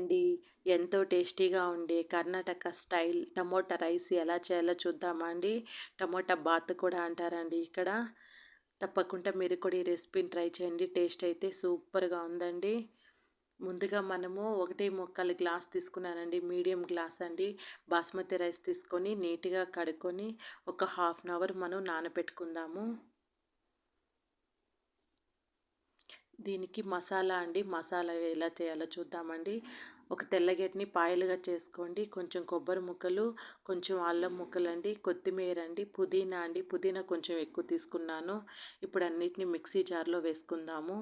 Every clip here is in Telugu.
అండి. ఎంతో టేస్టీగా ఉండే కర్ణాటక స్టైల్ టమోటా రైస్ ఎలా చేయాలో చూద్దామా అండి. టమోటా బాత్ కూడా అంటారండి ఇక్కడ. తప్పకుండా మీరు కూడా ఈ రెసిపీని ట్రై చేయండి. టేస్ట్ అయితే సూపర్‌గా ఉందండి. ముందుగా మనము 1 గ్లాస్ తీసుకున్నానండి. మీడియం గ్లాస్ అండి. బాస్మతి రైస్ తీసుకొని నీట్‌గా కడుక్కొని ఒక హాఫ్ అన్ అవర్ మనం నానబెట్టుకుందాము. దీనికి మసాలా అండి. మసాలా ఎలా చేయాలో చూద్దామండి. ఒక తెల్లగడ్డని పాయలుగా చేసుకోండి. కొంచెం కొబ్బరి ముక్కలు, కొంచెం అల్లం ముక్కలండి, కొత్తిమీర అండి, పుదీనా అండి. పుదీనా కొంచెం ఎక్కువ తీసుకున్నాను. ఇప్పుడు అన్నిటిని మిక్సీ జార్‌లో వేసుకుందాము.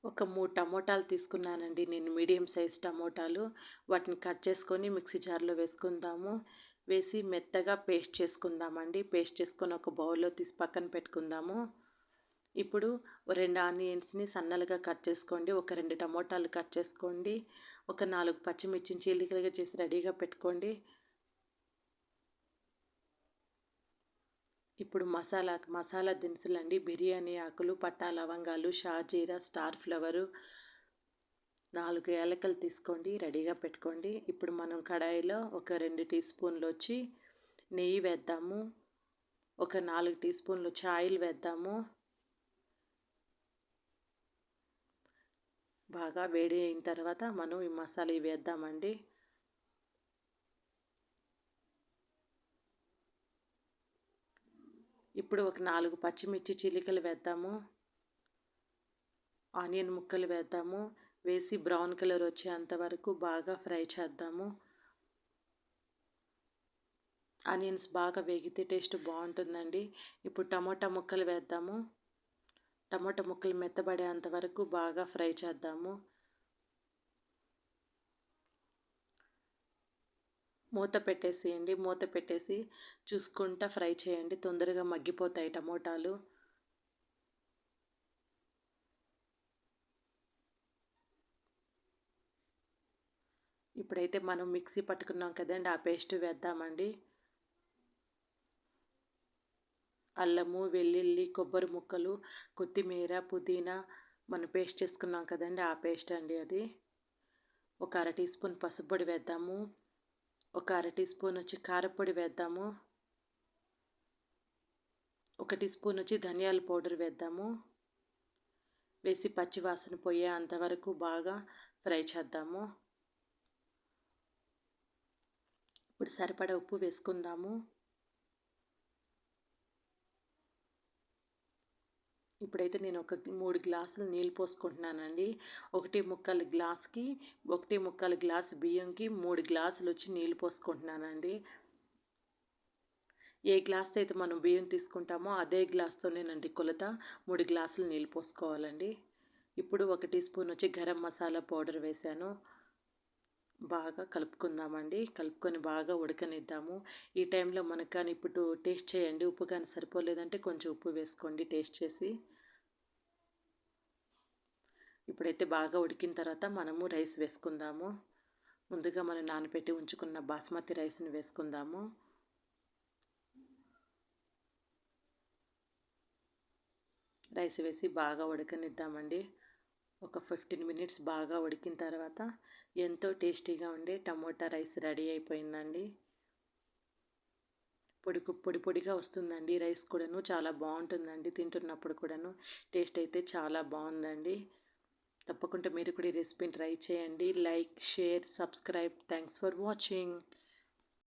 ఒక 3 టమోటాలు తీసుకున్నానండి నేను, మీడియం సైజ్ టమోటాలు. వాటిని కట్ చేసుకొని మిక్సీ జార్‌లో వేసుకుందాము. వేసి మెత్తగా పేస్ట్ చేసుకుందామండి. పేస్ట్ చేసుకొని ఒక బౌల్‌లో తీసి పక్కన పెట్టుకుందాము. ఇప్పుడు 2 ఆనియన్స్‌ని సన్నలుగా కట్ చేసుకోండి. ఒక 2 టమోటాలు కట్ చేసుకోండి. ఒక 4 పచ్చిమిర్చిని చీలికలుగా చేసి రెడీగా పెట్టుకోండి. ఇప్పుడు మసాలా దినుసులండి. బిర్యానీ ఆకులు, పట్టా లవంగాలు, షాజీరా, స్టార్ ఫ్లవరు, 4 యాలకులు తీసుకోండి, రెడీగా పెట్టుకోండి. ఇప్పుడు మనం కడాయిలో ఒక 2 టీ స్పూన్లు నెయ్యి వేద్దాము. ఒక 4 టీ స్పూన్లు ఆయిల్ వేద్దాము. బాగా వేడి అయిన తర్వాత మనం ఈ మసాలా ఇవి వేద్దామండి. ఇప్పుడు ఒక 4 పచ్చిమిర్చి చీలికలు వేద్దాము. ఆనియన్ ముక్కలు వేద్దాము. వేసి బ్రౌన్ కలర్ వచ్చేంత వరకు బాగా ఫ్రై చేద్దాము. ఆనియన్స్ బాగా వేగితే టేస్ట్ బాగుంటుందండి. ఇప్పుడు టమోటా ముక్కలు వేద్దాము. టమోటా ముక్కలు మెత్తబడేంత వరకు బాగా ఫ్రై చేద్దాము. మూత పెట్టేసేయండి. మూత పెట్టేసి చూసుకుంటా ఫ్రై చేయండి. తొందరగా మగ్గిపోతాయి టమోటాలు. ఇప్పుడైతే మనం మిక్సీ పట్టుకున్నాం కదండి, ఆ పేస్ట్ వేద్దామండి. అల్లము, వెల్లుల్లి, కొబ్బరి ముక్కలు, కొత్తిమీర, పుదీనా మనం పేస్ట్ చేసుకున్నాం కదండి, ఆ పేస్ట్ అండి అది. ఒక అర టీ స్పూన్ పసుపు పొడి వేద్దాము. ఒక అర టీ స్పూన్ కారపొడి వేద్దాము. ఒక టీ స్పూన్ ధనియాల పౌడర్ వేద్దాము. వేసి పచ్చి వాసన పోయే అంతవరకు బాగా ఫ్రై చేద్దాము. ఇప్పుడు సరిపడా ఉప్పు వేసుకుందాము. ఇప్పుడైతే నేను ఒక 3 గ్లాసులు నీళ్ళు పోసుకుంటున్నానండి. 1 గ్లాస్‌కి 1 గ్లాస్ బియ్యంకి 3 గ్లాసులు నీళ్ళు పోసుకుంటున్నానండి. ఏ గ్లాస్‌తో అయితే మనం బియ్యం తీసుకుంటామో అదే గ్లాస్తోనేనండి కొలత. 3 గ్లాసులు నీళ్ళు పోసుకోవాలండి. ఇప్పుడు 1 teaspoon garam masala powder వేశాను. బాగా కలుపుకుందామండి. కలుపుకొని బాగా ఉడకనిద్దాము. ఈ టైంలో మనకు కానీ ఇప్పుడు టేస్ట్ చేయండి. ఉప్పు కానీ సరిపోలేదంటే కొంచెం ఉప్పు వేసుకోండి టేస్ట్ చేసి. ఇప్పుడైతే బాగా ఉడికిన తర్వాత మనము రైస్ వేసుకుందాము. ముందుగా మనం నానబెట్టి ఉంచుకున్న బాస్మతి రైస్ని వేసుకుందాము. రైస్ వేసి బాగా ఉడకనిద్దామండి. ఒక 15 మినిట్స్ బాగా ఉడికిన తర్వాత ఎంతో టేస్టీగా ఉండే టమోటా రైస్ రెడీ అయిపోయిందండి. పొడి పొడిగా వస్తుందండి రైస్ కూడాను. చాలా బాగుంటుందండి తింటున్నప్పుడు కూడాను. టేస్ట్ అయితే చాలా బాగుందండి. తప్పకుండా మీరు కూడా ఈ రెసిపీని ట్రై చేయండి. Like, share, subscribe. Thanks for watching.